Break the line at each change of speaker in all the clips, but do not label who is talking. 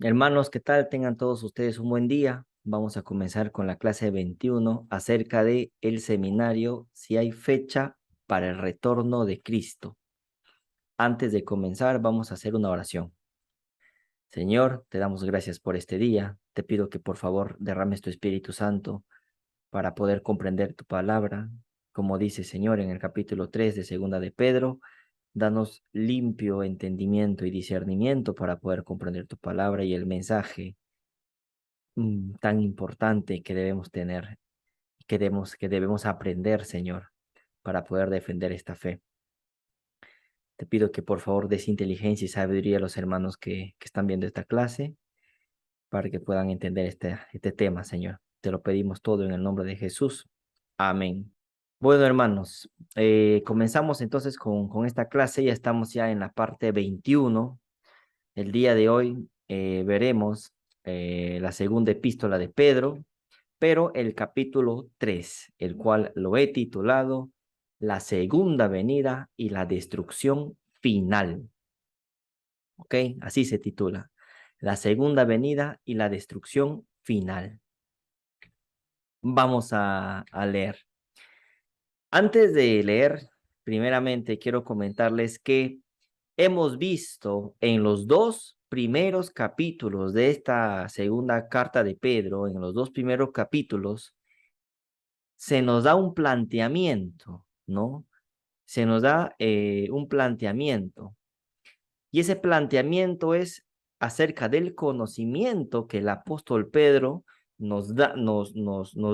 Hermanos, ¿qué tal? Tengan todos ustedes un buen día. Vamos a comenzar con la clase 21 acerca de el seminario, si hay fecha para el retorno de Cristo. Antes de comenzar, vamos a hacer una oración. Señor, te damos gracias por este día. Te pido que por favor derrames tu Espíritu Santo para poder comprender tu palabra. Como dice Señor en el capítulo 3 de Segunda de Pedro, danos limpio entendimiento y discernimiento para poder comprender tu palabra y el mensaje tan importante que debemos tener, que debemos aprender, Señor, para poder defender esta fe. Te pido que por favor des inteligencia y sabiduría a los hermanos que están viendo esta clase para que puedan entender este tema, Señor. Te lo pedimos todo en el nombre de Jesús. Amén. Bueno, hermanos, comenzamos entonces con esta clase. Ya estamos ya en la parte 21. El día de hoy veremos la segunda epístola de Pedro, pero el capítulo 3, el cual lo he titulado La segunda venida y la destrucción final. ¿Ok? Así se titula. La segunda venida y la destrucción final. Vamos a leer. Antes de leer, primeramente quiero comentarles que hemos visto en los dos primeros capítulos de esta segunda carta de Pedro, en los dos primeros capítulos, se nos da un planteamiento, ¿no? Se nos da un planteamiento. Y ese planteamiento es acerca del conocimiento que el apóstol Pedro nos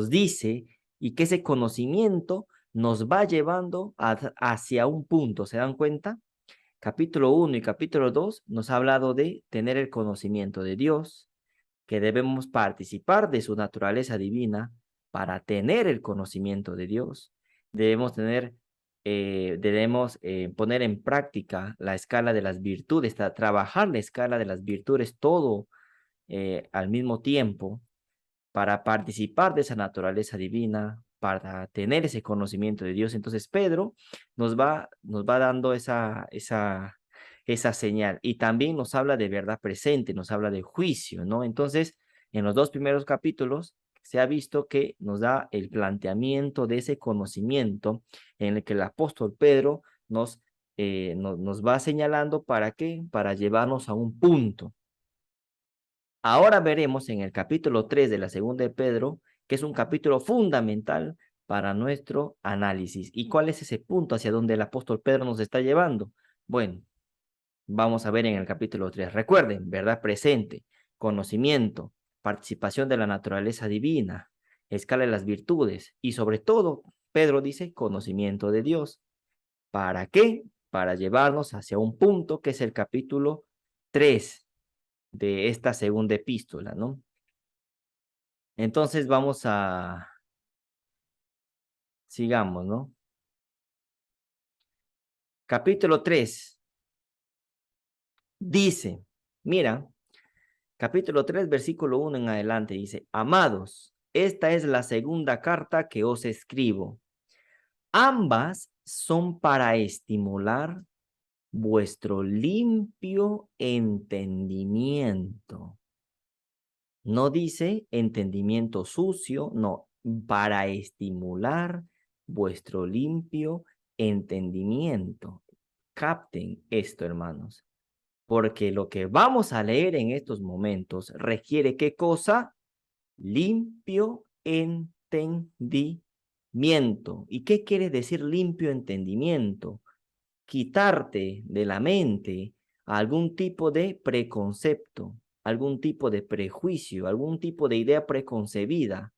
dice y que ese conocimiento nos va llevando hacia un punto. ¿Se dan cuenta? Capítulo 1 y capítulo 2 nos ha hablado de tener el conocimiento de Dios, que debemos participar de su naturaleza divina para tener el conocimiento de Dios. Debemos poner en práctica la escala de las virtudes, trabajar la escala de las virtudes todo al mismo tiempo para participar de esa naturaleza divina, para tener ese conocimiento de Dios. Entonces Pedro nos va dando esa señal y también nos habla de verdad presente, nos habla de juicio, ¿no? Entonces, en los dos primeros capítulos se ha visto que nos da el planteamiento de ese conocimiento en el que el apóstol Pedro nos va señalando para qué, para llevarnos a un punto. Ahora veremos en el capítulo 3 de la segunda de Pedro, que es un capítulo fundamental para nuestro análisis. ¿Y cuál es ese punto hacia donde el apóstol Pedro nos está llevando? Bueno, vamos a ver en el capítulo 3. Recuerden, verdad presente, conocimiento, participación de la naturaleza divina, escala de las virtudes y sobre todo, Pedro dice, conocimiento de Dios. ¿Para qué? Para llevarnos hacia un punto que es el capítulo 3 de esta segunda epístola, ¿no? Entonces sigamos, ¿no? Capítulo 3 dice, mira, capítulo 3 versículo 1 en adelante dice, amados, esta es la segunda carta que os escribo. Ambas son para estimular vuestro limpio entendimiento. No dice entendimiento sucio, no, para estimular vuestro limpio entendimiento. Capten esto, hermanos, porque lo que vamos a leer en estos momentos requiere ¿qué cosa? Limpio entendimiento. ¿Y qué quiere decir limpio entendimiento? Quitarte de la mente algún tipo de preconcepto, algún tipo de prejuicio, algún tipo de idea preconcebida.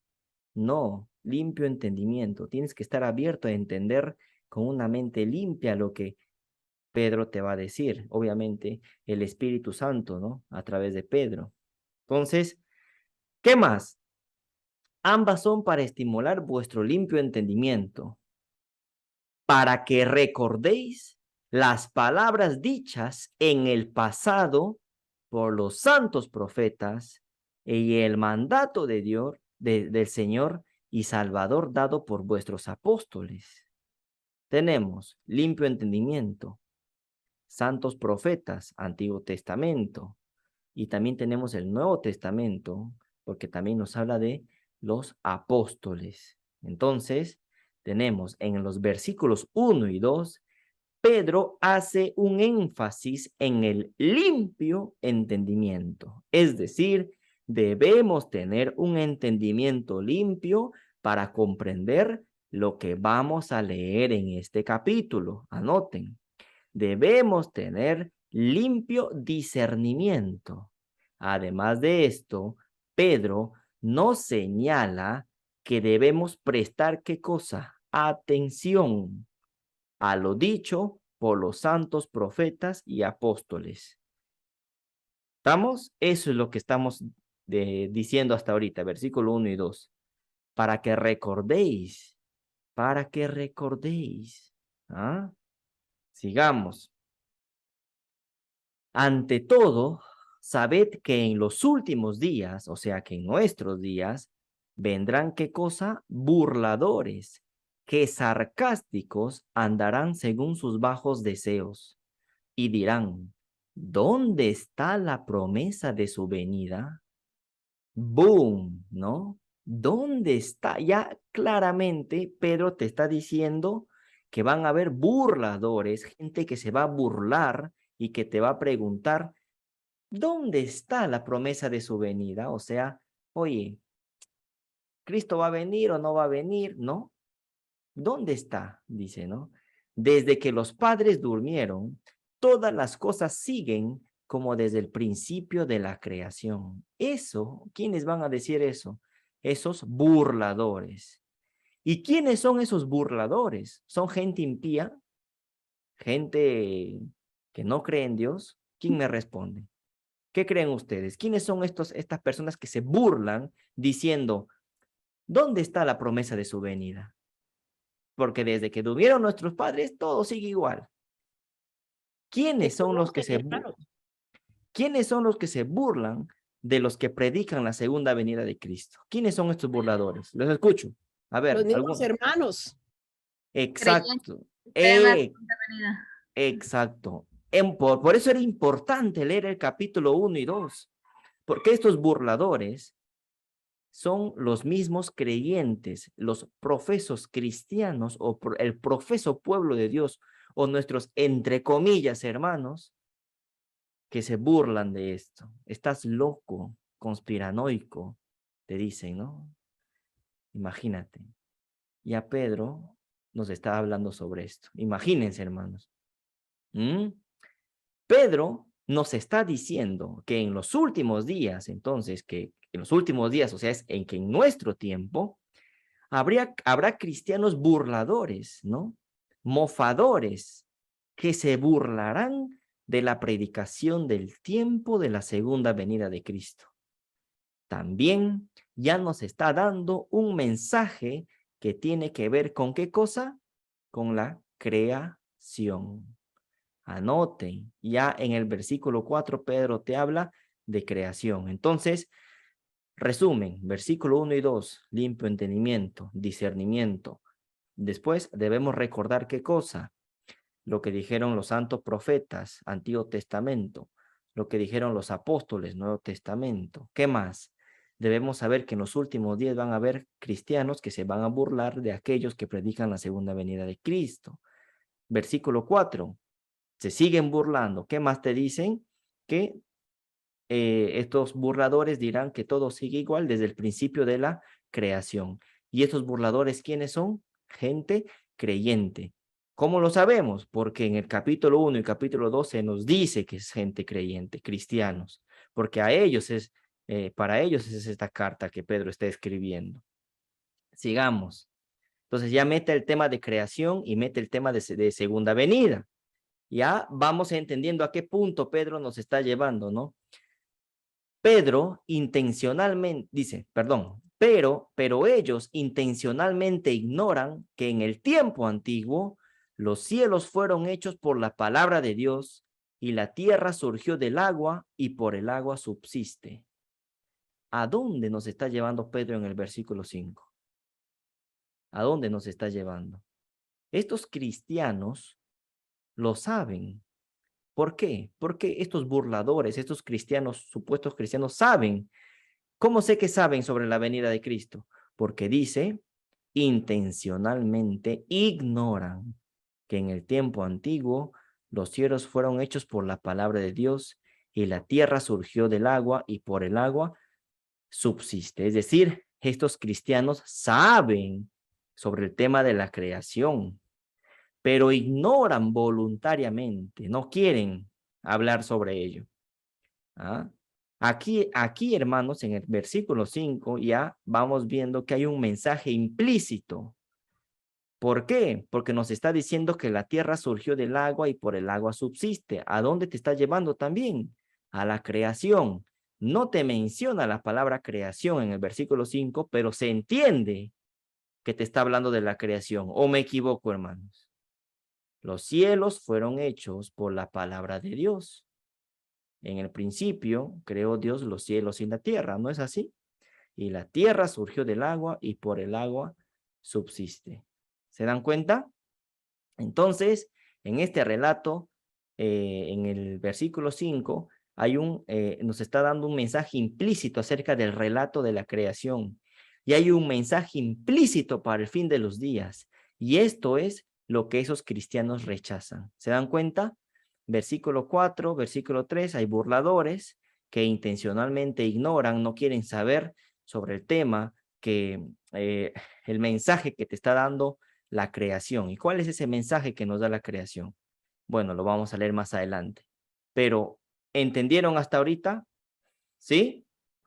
No, limpio entendimiento. Tienes que estar abierto a entender con una mente limpia lo que Pedro te va a decir. Obviamente, el Espíritu Santo, ¿no? A través de Pedro. Entonces, ¿qué más? Ambas son para estimular vuestro limpio entendimiento, para que recordéis las palabras dichas en el pasado por los santos profetas y el mandato de Dios, del Señor y Salvador dado por vuestros apóstoles. Tenemos limpio entendimiento, santos profetas, Antiguo Testamento, Y también tenemos el Nuevo Testamento, porque también nos habla de los apóstoles. Entonces, tenemos en los versículos 1 y 2, Pedro hace un énfasis en el limpio entendimiento. Es decir, debemos tener un entendimiento limpio para comprender lo que vamos a leer en este capítulo. Anoten, debemos tener limpio discernimiento. Además de esto, Pedro nos señala que debemos prestar ¿qué cosa? Atención a lo dicho por los santos profetas y apóstoles. ¿Estamos? Eso es lo que estamos diciendo hasta ahorita, versículo 1 y 2. Para que recordéis, para que recordéis. ¿Ah? Sigamos. Ante todo, sabed que en los últimos días, o sea que en nuestros días, vendrán ¿qué cosa? Burladores, que sarcásticos andarán según sus bajos deseos y dirán, ¿dónde está la promesa de su venida? Boom, ¿no? ¿Dónde está? Ya claramente Pedro te está diciendo que van a haber burladores, gente que se va a burlar y que te va a preguntar, ¿dónde está la promesa de su venida? O sea, oye, ¿Cristo va a venir o no va a venir? ¿No? ¿Dónde está? Dice, ¿no? Desde que los padres durmieron, todas las cosas siguen como desde el principio de la creación. Eso, ¿quiénes van a decir eso? Esos burladores. ¿Y quiénes son esos burladores? ¿Son gente impía? ¿Gente que no cree en Dios? ¿Quién me responde? ¿Qué creen ustedes? ¿Quiénes son estas personas que se burlan diciendo, ¿dónde está la promesa de su venida? Porque desde que durmieron nuestros padres, todo sigue igual. ¿Quiénes son los que ¿Quiénes son los que se burlan de los que predican la segunda venida de Cristo? ¿Quiénes son estos burladores? Los escucho. A
Los
ver,
mismos
algún.
hermanos.
Exacto.
Esperan la segunda venida.
Exacto. Por eso era importante leer el capítulo 1 y 2, porque estos burladores son los mismos creyentes, los profesos cristianos o el profeso pueblo de Dios o nuestros, entre comillas, hermanos, que se burlan de esto. Estás loco, conspiranoico, te dicen, ¿no? Imagínate. Ya Pedro nos está hablando sobre esto. Imagínense, hermanos. ¿Mm? Pedro nos está diciendo que en los últimos días, entonces, que en los últimos días, o sea, es en que en nuestro tiempo, habrá cristianos burladores, ¿no? Mofadores, que se burlarán de la predicación del tiempo de la segunda venida de Cristo. También ya nos está dando un mensaje que tiene que ver con ¿qué cosa? Con la creación. Anoten, ya en el versículo 4 Pedro te habla de creación. Entonces, resumen, versículo 1 y 2, limpio entendimiento, discernimiento. Después debemos recordar qué cosa, lo que dijeron los santos profetas, Antiguo Testamento, lo que dijeron los apóstoles, Nuevo Testamento. ¿Qué más? Debemos saber que en los últimos días van a haber cristianos que se van a burlar de aquellos que predican la segunda venida de Cristo. Versículo 4, se siguen burlando. ¿Qué más te dicen? Que estos burladores dirán que todo sigue igual desde el principio de la creación. ¿Y estos burladores quiénes son? Gente creyente. ¿Cómo lo sabemos? Porque en el capítulo 1 y capítulo 2 se nos dice que es gente creyente, cristianos, porque para ellos es esta carta que Pedro está escribiendo. Sigamos. Entonces ya mete el tema de creación y mete el tema de segunda venida. Ya vamos entendiendo a qué punto Pedro nos está llevando, ¿no? Pedro intencionalmente, dice, perdón, pero ellos intencionalmente ignoran que en el tiempo antiguo los cielos fueron hechos por la palabra de Dios y la tierra surgió del agua y por el agua subsiste. ¿A dónde nos está llevando Pedro en el versículo 5? ¿A dónde nos está llevando? Estos cristianos lo saben, ¿Por qué? Porque estos burladores, estos cristianos, supuestos cristianos, saben. ¿Cómo sé que saben sobre la venida de Cristo? Porque dice, intencionalmente ignoran que en el tiempo antiguo los cielos fueron hechos por la palabra de Dios y la tierra surgió del agua y por el agua subsiste. Es decir, estos cristianos saben sobre el tema de la creación, pero ignoran voluntariamente, no quieren hablar sobre ello. ¿Ah? Aquí, hermanos, en el versículo 5 ya vamos viendo que hay un mensaje implícito. ¿Por qué? Porque nos está diciendo que la tierra surgió del agua y por el agua subsiste. ¿A dónde te está llevando también? A la creación. No te menciona la palabra creación en el versículo 5, pero se entiende que te está hablando de la creación. ¿O me equivoco, hermanos? Los cielos fueron hechos por la palabra de Dios. En el principio creó Dios los cielos y la tierra, ¿no es así? Y la tierra surgió del agua y por el agua subsiste. ¿Se dan cuenta? Entonces, en este relato, en el versículo 5, nos está dando un mensaje implícito acerca del relato de la creación. Y hay un mensaje implícito para el fin de los días. Y esto es lo que esos cristianos rechazan. ¿Se dan cuenta? Versículo 4, versículo 3, hay burladores que intencionalmente ignoran, no quieren saber sobre el tema, que el mensaje que te está dando la creación. ¿Y cuál es ese mensaje que nos da la creación? Bueno, lo vamos a leer más adelante. Pero, ¿entendieron hasta ahorita? ¿Sí?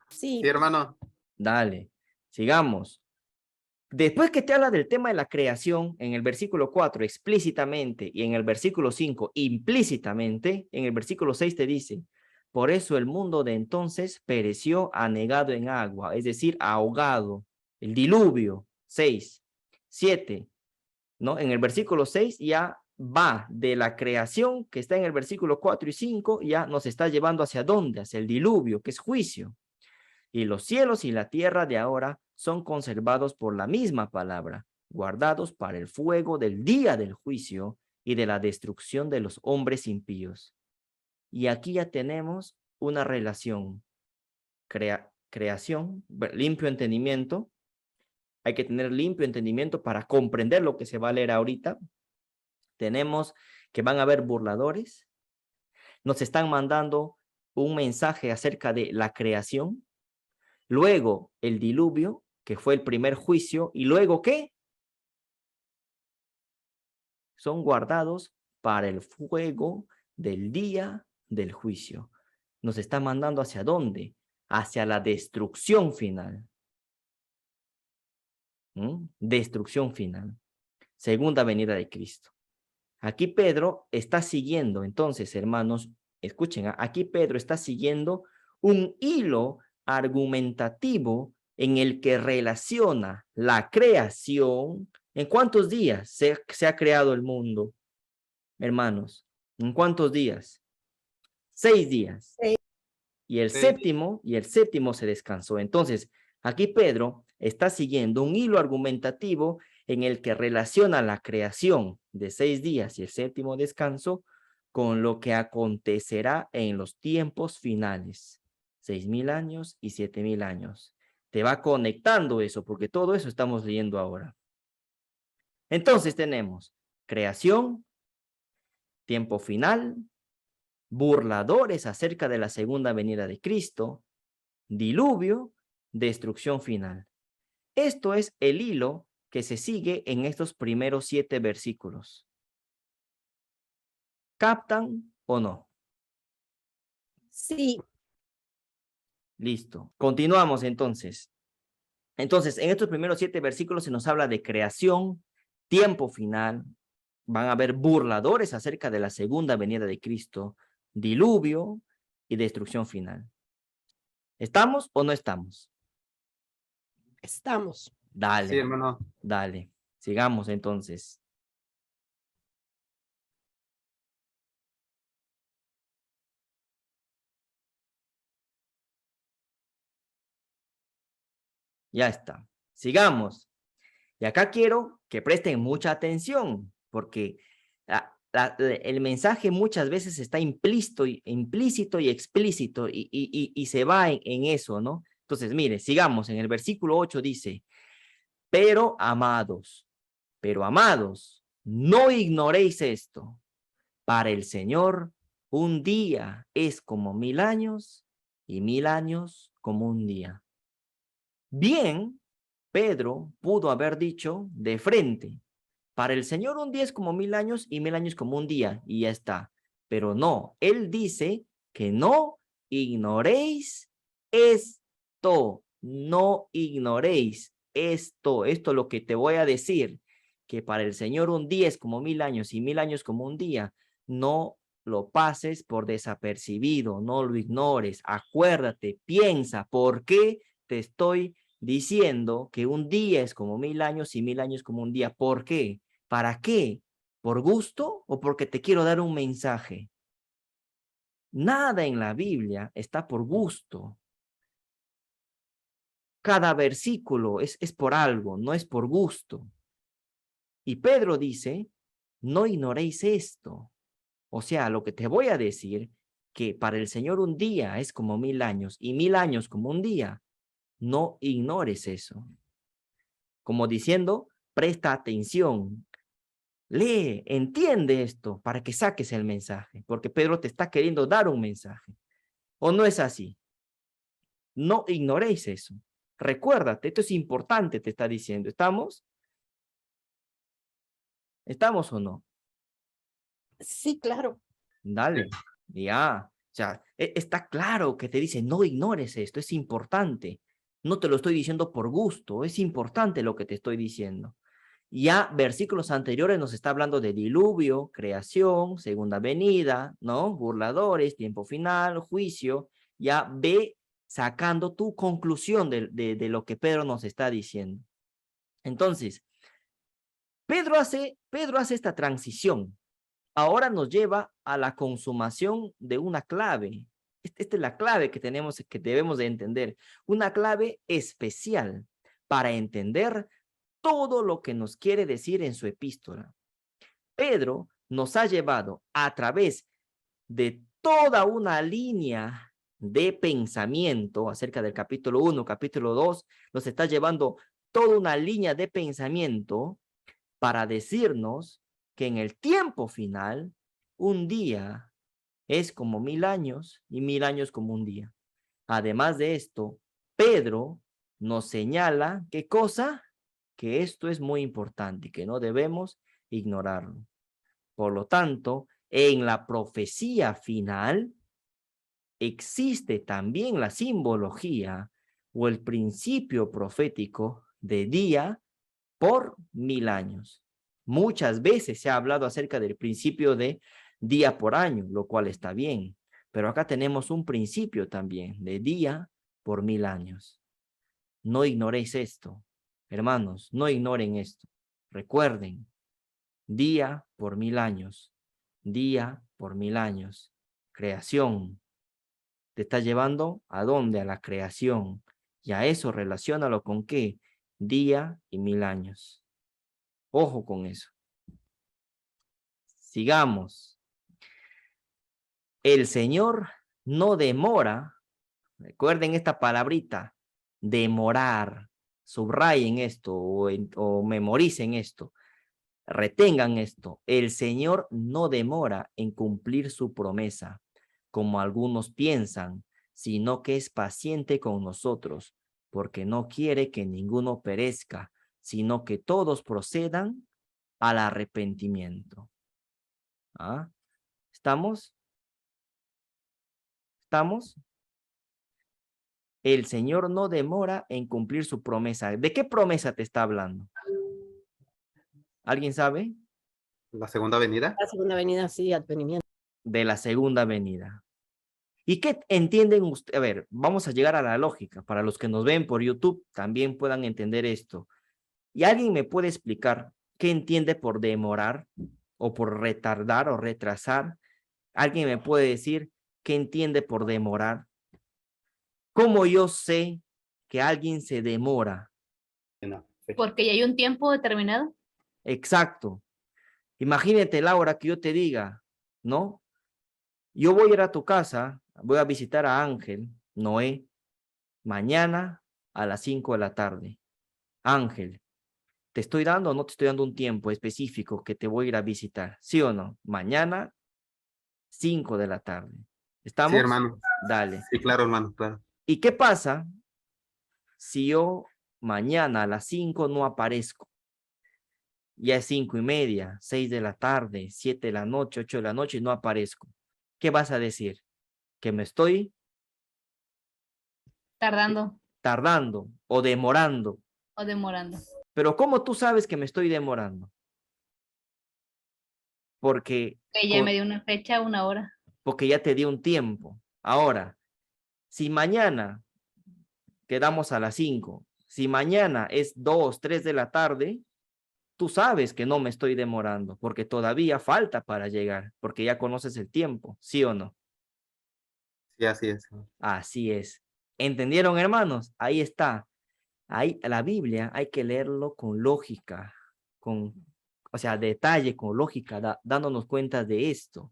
Sí,
Sí, hermano.
Dale, sigamos. Después que te habla del tema de la creación, en el versículo 4 explícitamente y en el versículo 5 implícitamente, en el versículo 6 te dice, por eso el mundo de entonces pereció anegado en agua, es decir, ahogado, el diluvio, 6, 7, ¿no? En el versículo 6 ya va de la creación que está en el versículo 4 y 5, ya nos está llevando hacia dónde, hacia el diluvio, que es juicio. Y los cielos y la tierra de ahora son conservados por la misma palabra, guardados para el fuego del día del juicio y de la destrucción de los hombres impíos. Y aquí ya tenemos una relación, creación, limpio entendimiento. Hay que tener limpio entendimiento para comprender lo que se va a leer ahorita. Tenemos que van a haber burladores. Nos están mandando un mensaje acerca de la creación. Luego el diluvio, que fue el primer juicio. ¿Y luego qué? Son guardados para el fuego del día del juicio. Nos está mandando ¿hacia dónde? Hacia la destrucción final. Destrucción final. Segunda venida de Cristo. Aquí Pedro está siguiendo, entonces, hermanos, escuchen, aquí Pedro está siguiendo un hilo argumentativo en el que relaciona la creación. ¿En cuántos días se ha creado el mundo, hermanos? ¿En cuántos días? 6 días. Y el séptimo se descansó. Entonces, aquí Pedro está siguiendo un hilo argumentativo en el que relaciona la creación de 6 días y el séptimo descanso con lo que acontecerá en los tiempos finales, 6,000 años y 7,000 años. Te va conectando eso, porque todo eso estamos leyendo ahora. Entonces tenemos creación, tiempo final, burladores acerca de la segunda venida de Cristo, diluvio, destrucción final. Esto es el hilo que se sigue en estos primeros 7 versículos. ¿Captan o no?
sí,
Listo. Continuamos entonces. Entonces, en estos primeros 7 versículos se nos habla de creación, tiempo final, van a haber burladores acerca de la segunda venida de Cristo, diluvio y destrucción final. ¿Estamos o no estamos?
estamos.
Dale,
Sí, hermano.
dale. Sigamos entonces. Ya está. Sigamos. Y acá quiero que presten mucha atención, porque el mensaje muchas veces está implícito y explícito y se va en eso, ¿no? Entonces, mire, sigamos. En el versículo 8 dice, pero amados, no ignoréis esto. Para el Señor, un día es como 1000 años y 1000 años como un día. Bien, Pedro pudo haber dicho de frente, para el Señor un día es como 1000 años y 1000 años como un día, y ya está. Pero no, él dice que no ignoréis esto, no ignoréis esto. Esto es lo que te voy a decir, que para el Señor un día es como 1000 años y 1000 años como un día. No lo pases por desapercibido, no lo ignores. Acuérdate, piensa, ¿por qué te estoy diciendo que un día es como 1000 años y 1000 años como un día? ¿Por qué? ¿Para qué? ¿Por gusto o porque te quiero dar un mensaje? Nada en la Biblia está por gusto. Cada versículo es por algo, no es por gusto. Y Pedro dice, no ignoréis esto. O sea, lo que te voy a decir, que para el Señor un día es como 1000 años y 1000 años como un día. No ignores eso. Como diciendo, presta atención, lee, entiende esto para que saques el mensaje, porque Pedro te está queriendo dar un mensaje. ¿O no es así? No ignoréis eso. Recuérdate, esto es importante, te está diciendo. ¿Estamos? ¿Estamos o no?
Sí, claro.
Dale, ya. O sea, está claro que te dice, no ignores esto, es importante. No te lo estoy diciendo por gusto, es importante lo que te estoy diciendo. Ya versículos anteriores nos está hablando de diluvio, creación, segunda venida, ¿no? Burladores, tiempo final, juicio. Ya ve sacando tu conclusión de lo que Pedro nos está diciendo. Entonces, Pedro hace esta transición. Ahora nos lleva a la consumación de una clave. Esta es la clave que debemos de entender. Una clave especial para entender todo lo que nos quiere decir en su epístola. Pedro nos ha llevado a través de toda una línea de pensamiento acerca del capítulo 1, capítulo 2, nos está llevando toda una línea de pensamiento para decirnos que en el tiempo final, un día es como 1000 años y 1000 años como un día. Además de esto, Pedro nos señala, ¿qué cosa? Que esto es muy importante y que no debemos ignorarlo. Por lo tanto, en la profecía final existe también la simbología o el principio profético de día por 1000 años. Muchas veces se ha hablado acerca del principio de día por año, lo cual está bien, pero acá tenemos un principio también de día por 1000 años. No ignoréis esto, hermanos, no ignoren esto. Recuerden, día por 1000 años, día por 1000 años. Creación, te está llevando ¿a dónde? A la creación. Y a eso relaciónalo con qué? Día y 1000 años. Ojo con eso. Sigamos. El Señor no demora. Recuerden esta palabrita, demorar. Subrayen esto o memoricen esto. Retengan esto. El Señor no demora en cumplir su promesa, como algunos piensan, sino que es paciente con nosotros, porque no quiere que ninguno perezca, sino que todos procedan al arrepentimiento. ¿Ah? ¿Estamos? ¿Estamos? El Señor no demora en cumplir su promesa. ¿De qué promesa te está hablando? ¿Alguien sabe?
La segunda venida.
La segunda venida, sí, advenimiento.
De la segunda venida. ¿Y qué entienden ustedes? A ver, vamos a llegar a la lógica. Para los que nos ven por YouTube, también puedan entender esto. ¿Y alguien me puede explicar qué entiende por demorar o por retardar o retrasar? ¿Alguien me puede decir qué entiende por demorar? ¿Cómo yo sé que alguien se demora?
Porque ya hay un tiempo determinado.
Exacto. Imagínate, Laura, que yo te diga, ¿no? Yo voy a ir a tu casa, voy a visitar a Ángel, Noé, mañana a las 5 de la tarde. Ángel, ¿te estoy dando o no te estoy dando un tiempo específico que te voy a ir a visitar? ¿Sí o no? Mañana, 5 de la tarde.
Sí,
¿Estamos?
hermano.
Dale.
Sí, claro, hermano, claro.
¿Y qué pasa si yo mañana a las 5 no aparezco? Ya es 5:30, 6 de la tarde, 7 de la noche, 8 de la noche y no aparezco. ¿Qué vas a decir? Que me estoy
Tardando
tardando o demorando.
o demorando.
Pero ¿cómo tú sabes que me estoy demorando? Porque,
Que ya me dio una fecha, una hora.
porque ya te di un tiempo. Ahora, si mañana quedamos a las 5, si mañana es 2, 3 de la tarde, tú sabes que no me estoy demorando, porque todavía falta para llegar, porque ya conoces el tiempo, ¿sí o no?
Sí, así es.
Así es. ¿Entendieron, hermanos? Ahí está. Ahí, la Biblia hay que leerlo con lógica, o sea, detalle, con lógica, dándonos cuenta de esto.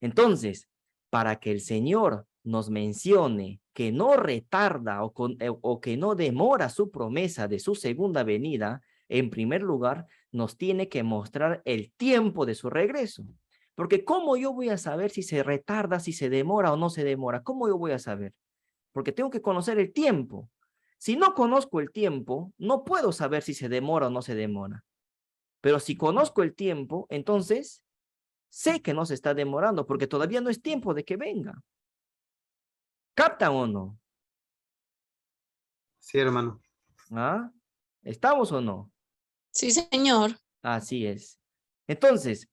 Entonces, para que el Señor nos mencione que no retarda o que no demora su promesa de su segunda venida, en primer lugar, nos tiene que mostrar el tiempo de su regreso. Porque ¿cómo yo voy a saber si se retarda, si se demora o no se demora? ¿Cómo yo voy a saber? Porque tengo que conocer el tiempo. Si no conozco el tiempo, no puedo saber si se demora o no se demora. Pero si conozco el tiempo, entonces sé que no se está demorando porque todavía no es tiempo de que venga. ¿Captan o no?
Sí, hermano.
¿Ah? ¿Estamos o no?
Sí, señor.
Así es. Entonces,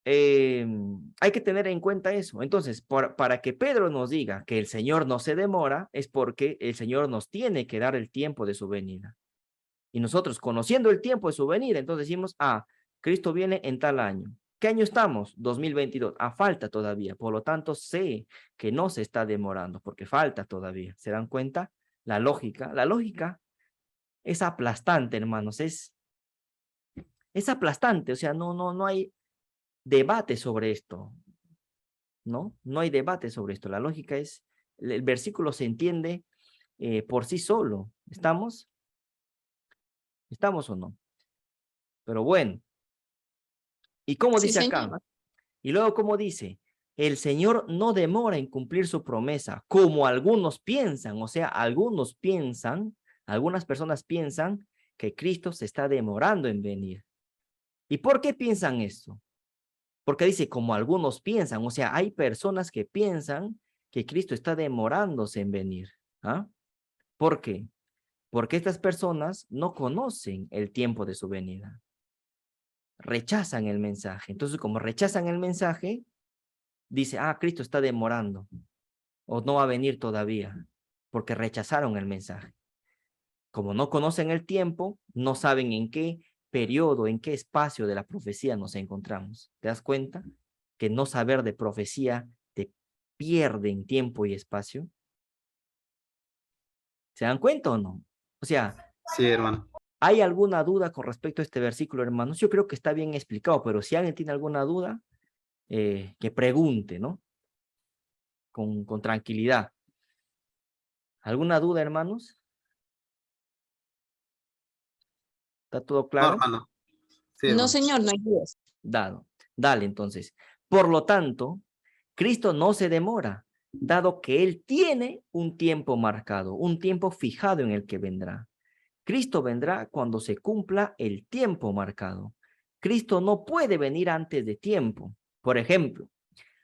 hay que tener en cuenta eso. Entonces, para que Pedro nos diga que el Señor no se demora, es porque el Señor nos tiene que dar el tiempo de su venida. Y nosotros, conociendo el tiempo de su venida, entonces decimos, Cristo viene en tal año. ¿Qué año estamos? 2022. Falta todavía. Por lo tanto, sé que no se está demorando porque falta todavía. ¿Se dan cuenta? La lógica es aplastante, hermanos. Es aplastante. O sea, no hay debate sobre esto. ¿No? No hay debate sobre esto. La lógica es, el versículo se entiende por sí solo. ¿Estamos? ¿Estamos o no? Pero bueno. ¿Y cómo
Sí,
dice acá?
señor.
Y luego, ¿cómo dice? El Señor no demora en cumplir su promesa, como algunos piensan. O sea, algunas personas piensan que Cristo se está demorando en venir. ¿Y por qué piensan esto? Porque dice, como algunos piensan. O sea, hay personas que piensan que Cristo está demorándose en venir. ¿Ah? ¿Por qué? Porque estas personas no conocen el tiempo de su venida. Rechazan el mensaje. Entonces, como rechazan el mensaje, dice, Cristo está demorando o no va a venir todavía, porque rechazaron el mensaje. Como no conocen el tiempo, no saben en qué periodo, en qué espacio de la profecía nos encontramos. ¿Te das cuenta? Que no saber de profecía te pierde en tiempo y espacio. ¿Se dan cuenta o no? O sea,
Sí, hermano.
¿hay alguna duda con respecto a este versículo, hermanos? Yo creo que está bien explicado, pero si alguien tiene alguna duda, que pregunte, ¿no? Con tranquilidad. ¿Alguna duda, hermanos? ¿Está todo
No,
claro?
hermano. Sí,
No,
hermano.
señor, no hay dudas.
Dale, entonces. Por lo tanto, Cristo no se demora, dado que Él tiene un tiempo marcado, un tiempo fijado en el que vendrá. Cristo vendrá cuando se cumpla el tiempo marcado. Cristo no puede venir antes de tiempo. Por ejemplo,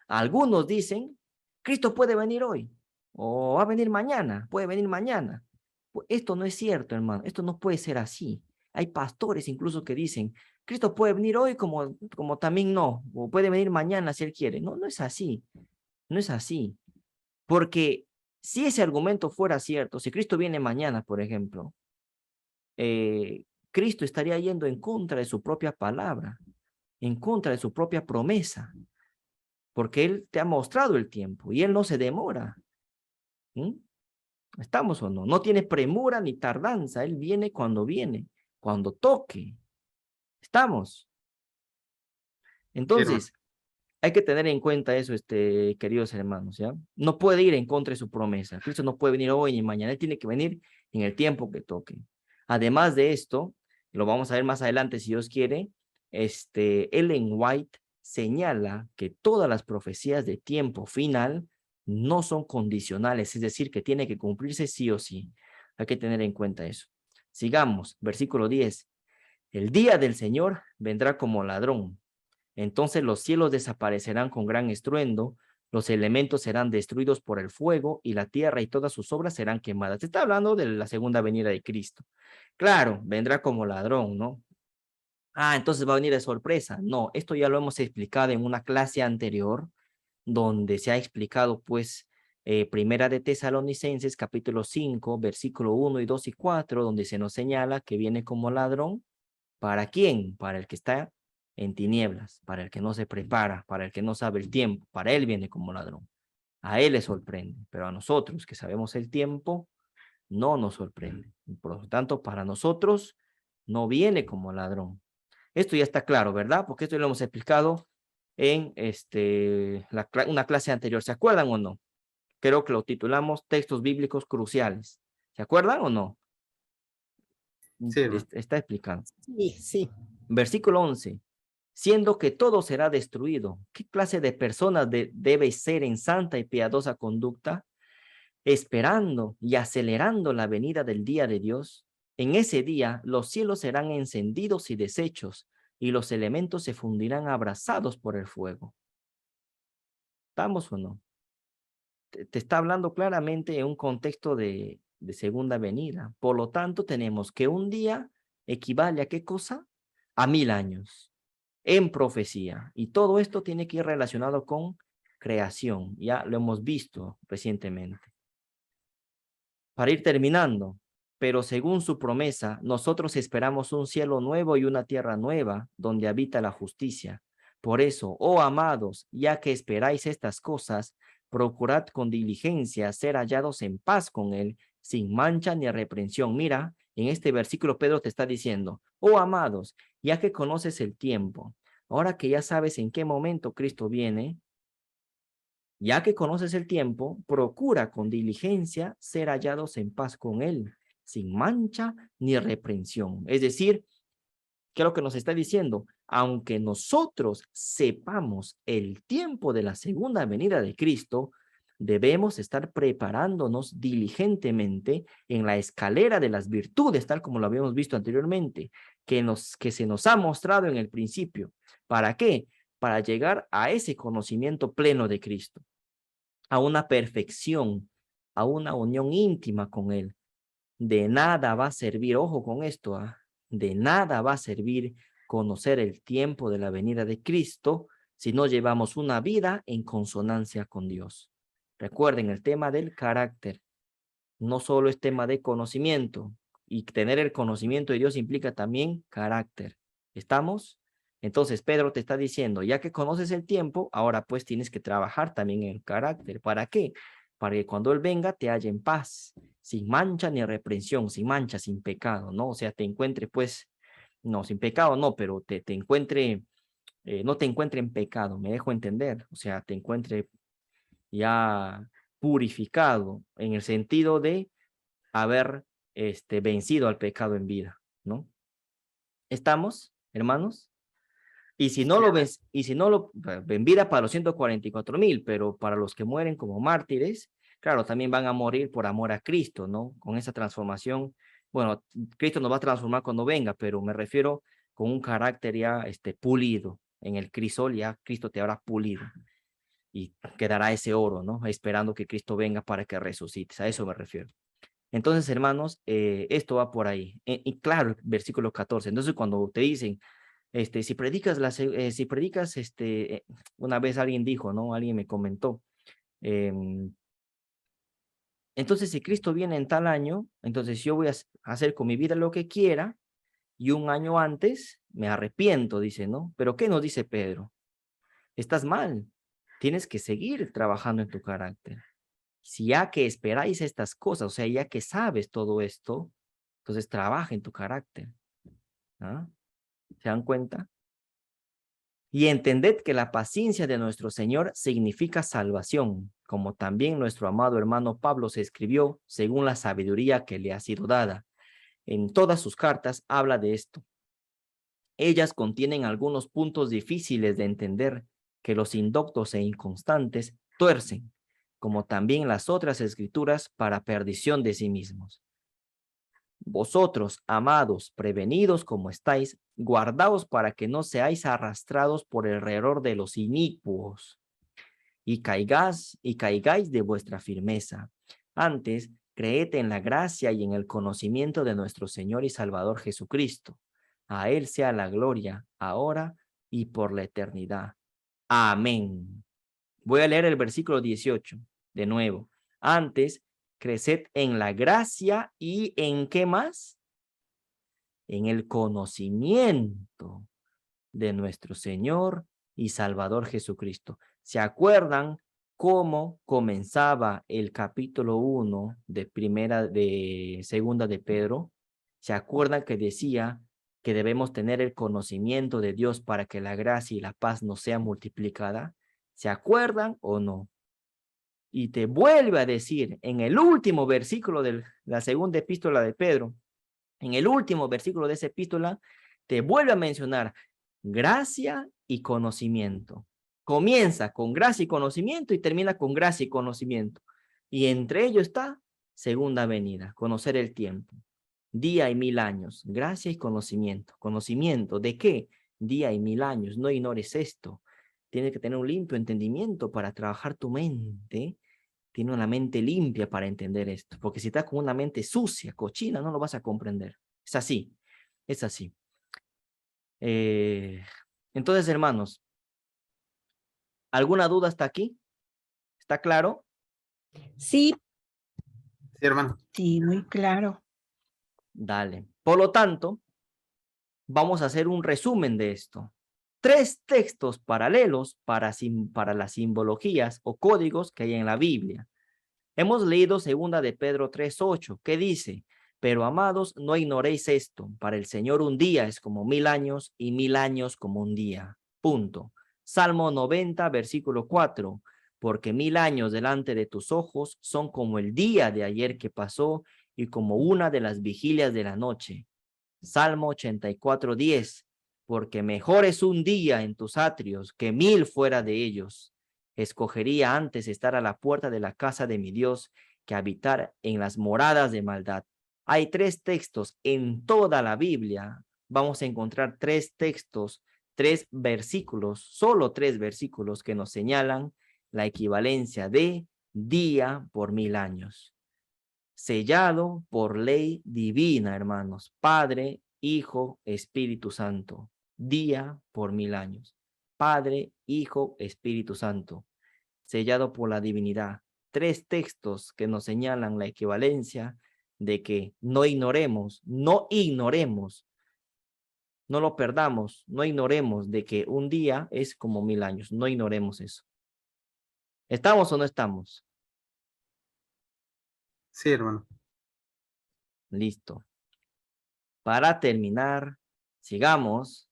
algunos dicen, Cristo puede venir hoy, o va a venir mañana, puede venir mañana. Esto no es cierto, hermano, esto no puede ser así. Hay pastores incluso que dicen, Cristo puede venir hoy como también no, o puede venir mañana si Él quiere. No, no es así, no es así. Porque si ese argumento fuera cierto, si Cristo viene mañana, por ejemplo, Cristo estaría yendo en contra de su propia palabra, en contra de su propia promesa, porque Él te ha mostrado el tiempo y Él no se demora. ¿Mm? ¿Estamos o no? No tiene premura ni tardanza, Él viene, cuando toque. ¿Estamos?
Sí, hermano.
Entonces, hay que tener en cuenta eso, queridos hermanos, ¿ya? No puede ir en contra de su promesa. Cristo no puede venir hoy ni mañana. Él tiene que venir en el tiempo que toque. Además de esto, lo vamos a ver más adelante si Dios quiere, Ellen White señala que todas las profecías de tiempo final no son condicionales, es decir, que tiene que cumplirse sí o sí. Hay que tener en cuenta eso. Sigamos, versículo 10. El día del Señor vendrá como ladrón. Entonces los cielos desaparecerán con gran estruendo, los elementos serán destruidos por el fuego y la tierra y todas sus obras serán quemadas. Se está hablando de la segunda venida de Cristo. Claro, vendrá como ladrón, ¿no? Ah, entonces va a venir de sorpresa. No, esto ya lo hemos explicado en una clase anterior, donde se ha explicado, pues, Primera de Tesalonicenses, capítulo 5, versículo 1 y 2 y 4, donde se nos señala que viene como ladrón. ¿Para quién? Para el que está en tinieblas, para el que no se prepara, para el que no sabe el tiempo. Para él viene como ladrón. A él le sorprende, pero a nosotros que sabemos el tiempo, no nos sorprende. Por lo tanto, para nosotros no viene como ladrón. Esto ya está claro, ¿verdad? Porque esto lo hemos explicado en una clase anterior. ¿Se acuerdan o no? Creo que lo titulamos Textos Bíblicos Cruciales. ¿Se acuerdan o no?
Sí, hermano.
Está explicando.
Sí, sí.
Versículo 11. Siendo que todo será destruido, ¿qué clase de personas debe ser en santa y piadosa conducta, esperando y acelerando la venida del día de Dios? En ese día los cielos serán encendidos y deshechos, y los elementos se fundirán abrasados por el fuego. ¿Estamos o no? Te está hablando claramente en un contexto de segunda venida. Por lo tanto, tenemos que un día equivale a ¿qué cosa? A 1000 años en profecía. Y todo esto tiene que ir relacionado con creación. Ya lo hemos visto recientemente. Para ir terminando, pero según su promesa, nosotros esperamos un cielo nuevo y una tierra nueva donde habita la justicia. Por eso, oh amados, ya que esperáis estas cosas, procurad con diligencia ser hallados en paz con él, sin mancha ni reprensión. Mira, en este versículo Pedro te está diciendo, oh amados, ya que conoces el tiempo, ahora que ya sabes en qué momento Cristo viene, ya que conoces el tiempo, procura con diligencia ser hallados en paz con él, sin mancha ni reprensión. Es decir, ¿qué es lo que nos está diciendo? Aunque nosotros sepamos el tiempo de la segunda venida de Cristo, debemos estar preparándonos diligentemente en la escalera de las virtudes, tal como lo habíamos visto anteriormente, que se nos ha mostrado en el principio. ¿Para qué? Para llegar a ese conocimiento pleno de Cristo, a una perfección, a una unión íntima con Él. De nada va a servir, ojo con esto, de nada va a servir conocer el tiempo de la venida de Cristo si no llevamos una vida en consonancia con Dios. Recuerden el tema del carácter. No solo es tema de conocimiento, y tener el conocimiento de Dios implica también carácter. ¿Estamos? Entonces Pedro te está diciendo, ya que conoces el tiempo, ahora pues tienes que trabajar también en el carácter. ¿Para qué? Para que cuando Él venga te haya en paz, sin mancha ni reprensión, sin mancha, sin pecado, ¿no? O sea, te encuentre pues, no, sin pecado no, pero te encuentre, no te encuentre en pecado, me dejo entender. O sea, te encuentre ya purificado en el sentido de haber vencido al pecado en vida, ¿no? ¿Estamos, hermanos? Y si no lo ves, y si no lo, en vida para los 144,000, pero para los que mueren como mártires, claro, también van a morir por amor a Cristo, ¿no? Con esa transformación, bueno, Cristo nos va a transformar cuando venga, pero me refiero con un carácter ya pulido. En el crisol ya Cristo te habrá pulido y quedará ese oro, ¿no? Esperando que Cristo venga para que resucites. A eso me refiero. Entonces, hermanos, esto va por ahí. Y claro, versículo 14. Entonces, cuando te dicen, si predicas, una vez alguien dijo, ¿no? Alguien me comentó, entonces si Cristo viene en tal año, entonces yo voy a hacer con mi vida lo que quiera y un año antes me arrepiento, dice, ¿no? Pero ¿qué nos dice Pedro? Estás mal. Tienes que seguir trabajando en tu carácter. Si ya que esperáis estas cosas, o sea, ya que sabes todo esto, entonces trabaja en tu carácter. ¿Ah? O ¿Se dan cuenta? Y entended que la paciencia de nuestro Señor significa salvación, como también nuestro amado hermano Pablo se escribió según la sabiduría que le ha sido dada. En todas sus cartas habla de esto. Ellas contienen algunos puntos difíciles de entender que los indoctos e inconstantes tuercen, como también las otras escrituras para perdición de sí mismos. Vosotros, amados, prevenidos como estáis, guardaos para que no seáis arrastrados por el error de los inicuos y caigáis de vuestra firmeza. Antes, creed en la gracia y en el conocimiento de nuestro Señor y Salvador Jesucristo. A Él sea la gloria, ahora y por la eternidad. Amén. Voy a leer el versículo 18 de nuevo. Antes, creced en la gracia y ¿en qué más? En el conocimiento de nuestro Señor y Salvador Jesucristo. ¿Se acuerdan cómo comenzaba el capítulo 1 de segunda de Pedro? ¿Se acuerdan que decía que debemos tener el conocimiento de Dios para que la gracia y la paz nos sea multiplicada? ¿Se acuerdan o no? Y te vuelve a decir en el último versículo de la segunda epístola de Pedro, en el último versículo de esa epístola, te vuelve a mencionar gracia y conocimiento. Comienza con gracia y conocimiento y termina con gracia y conocimiento. Y entre ellos está segunda venida, conocer el tiempo. Día y 1000 años, gracia y conocimiento. ¿Conocimiento de qué? Día y 1000 años, no ignores esto. Tienes que tener un limpio entendimiento para trabajar tu mente. Tiene una mente limpia para entender esto, porque si estás con una mente sucia, cochina, no lo vas a comprender. Es así, es así. Entonces, hermanos, ¿alguna duda hasta aquí? ¿Está claro?
Sí,
Sí, hermano.
sí, muy claro.
Dale. Por lo tanto, vamos a hacer un resumen de esto. 3 textos paralelos para las simbologías o códigos que hay en la Biblia. Hemos leído segunda de Pedro 3:8, que dice, pero amados, no ignoréis esto, para el Señor un día es como 1000 años y 1000 años como un día. Punto. Salmo 90, versículo 4, porque 1000 años delante de tus ojos son como el día de ayer que pasó y como una de las vigilias de la noche. Salmo 84:10, porque mejor es un día en tus atrios que 1000 fuera de ellos. Escogería antes estar a la puerta de la casa de mi Dios que habitar en las moradas de maldad. Hay 3 textos en toda la Biblia. Vamos a encontrar 3 textos, 3 versículos, solo 3 versículos que nos señalan la equivalencia de día por 1000 años. Sellado por ley divina, hermanos. Padre, Hijo, Espíritu Santo. Día por 1000 años. Padre, Hijo, Espíritu Santo. Sellado por la divinidad. 3 textos que nos señalan la equivalencia de que no ignoremos, no lo perdamos, no ignoremos de que un día es como 1000 años. No ignoremos eso. ¿Estamos o no estamos?
Sí, hermano.
Listo. Para terminar, sigamos.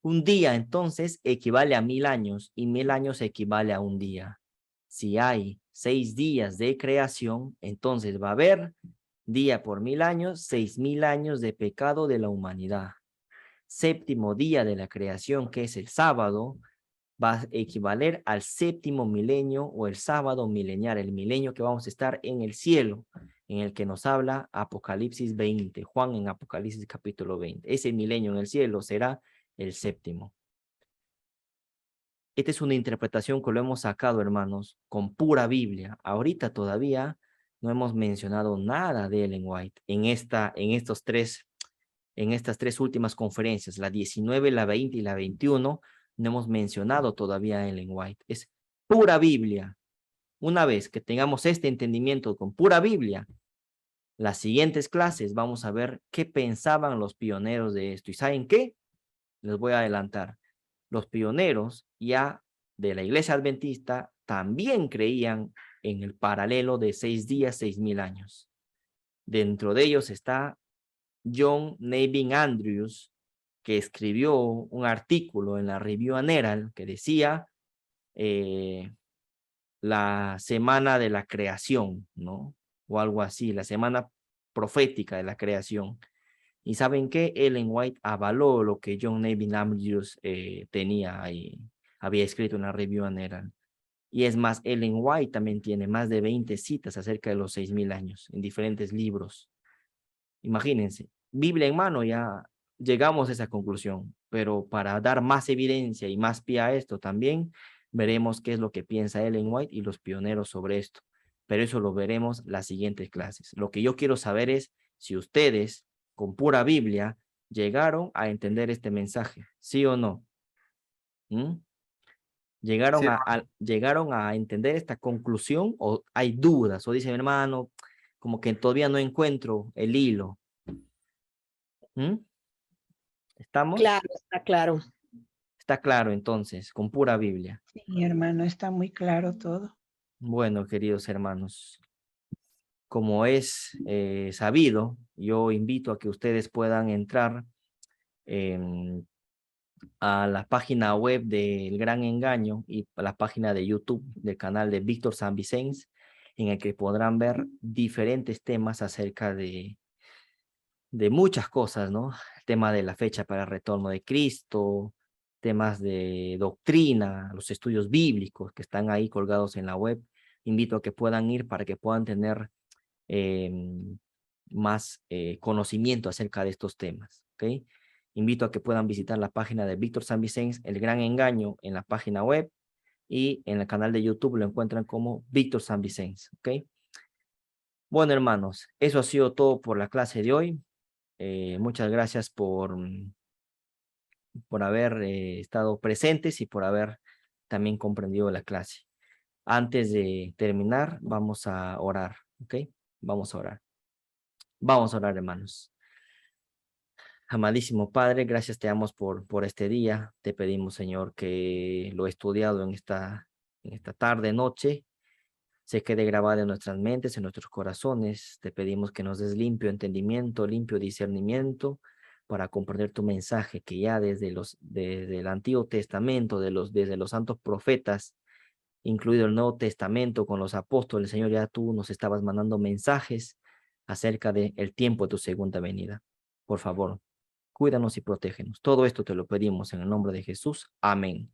Un día entonces equivale a 1000 años y 1000 años equivale a un día. Si hay 6 días de creación, entonces va a haber día por 1000 años, 6000 años de pecado de la humanidad. Séptimo día de la creación, que es el sábado, va a equivaler al séptimo milenio o el sábado milenial, el milenio que vamos a estar en el cielo, en el que nos habla Apocalipsis 20, Juan en Apocalipsis capítulo 20. Ese milenio en el cielo será el séptimo. Esta es una interpretación que lo hemos sacado, hermanos, con pura Biblia. Ahorita todavía no hemos mencionado nada de Ellen White en estas tres últimas conferencias, la 19, la 20 y la 21, no hemos mencionado todavía a Ellen White. Es pura Biblia. Una vez que tengamos este entendimiento con pura Biblia, las siguientes clases vamos a ver qué pensaban los pioneros de esto. ¿Y saben qué? Les voy a adelantar. Los pioneros ya de la iglesia adventista también creían en el paralelo de 6 días, 6000 años. Dentro de ellos está John Navin Andrews, que escribió un artículo en la Review and Herald que decía la semana de la creación, ¿no? O algo así, la semana profética de la creación. ¿Y saben qué? Ellen White avaló lo que John Neville Andrews tenía ahí, había escrito en la Review and Herald. Y es más, Ellen White también tiene más de 20 citas acerca de los 6.000 años en diferentes libros. Imagínense, Biblia en mano ya llegamos a esa conclusión, pero para dar más evidencia y más pie a esto también, veremos qué es lo que piensa Ellen White y los pioneros sobre esto. Pero eso lo veremos las siguientes clases. Lo que yo quiero saber es si ustedes, con pura Biblia, llegaron a entender este mensaje, ¿sí o no? ¿Mm? ¿Llegaron
Sí,
¿Llegaron a entender esta conclusión o hay dudas? O dicen, hermano, como que todavía no encuentro el hilo. ¿Mm? ¿Estamos?
Claro, está claro.
Está claro entonces, con pura Biblia.
Sí, hermano, está muy claro todo.
Bueno, queridos hermanos, como es sabido, yo invito a que ustedes puedan entrar a la página web del Gran Engaño y a la página de YouTube del canal de Víctor San Vicens, en el que podrán ver diferentes temas acerca de muchas cosas, ¿no? El tema de la fecha para el retorno de Cristo, temas de doctrina, los estudios bíblicos que están ahí colgados en la web. Invito a que puedan ir para que puedan tener más conocimiento acerca de estos temas, ¿ok? Invito a que puedan visitar la página de Víctor San Vicens, El Gran Engaño, en la página web, y en el canal de YouTube lo encuentran como Víctor San Vicens, ¿ok? Bueno, hermanos, eso ha sido todo por la clase de hoy. Muchas gracias por haber estado presentes y por haber también comprendido la clase. Antes de terminar, vamos a orar, ¿ok? Vamos a orar. Vamos a orar, hermanos. Amadísimo Padre, gracias te damos por este día. Te pedimos, Señor, que lo estudiado en esta tarde, noche, se quede grabado en nuestras mentes, en nuestros corazones. Te pedimos que nos des limpio entendimiento, limpio discernimiento para comprender tu mensaje, que ya desde el Antiguo Testamento, desde los santos profetas, incluido el Nuevo Testamento con los apóstoles, Señor, ya tú nos estabas mandando mensajes acerca del tiempo de tu segunda venida. Por favor, cuídanos y protégenos. Todo esto te lo pedimos en el nombre de Jesús. Amén.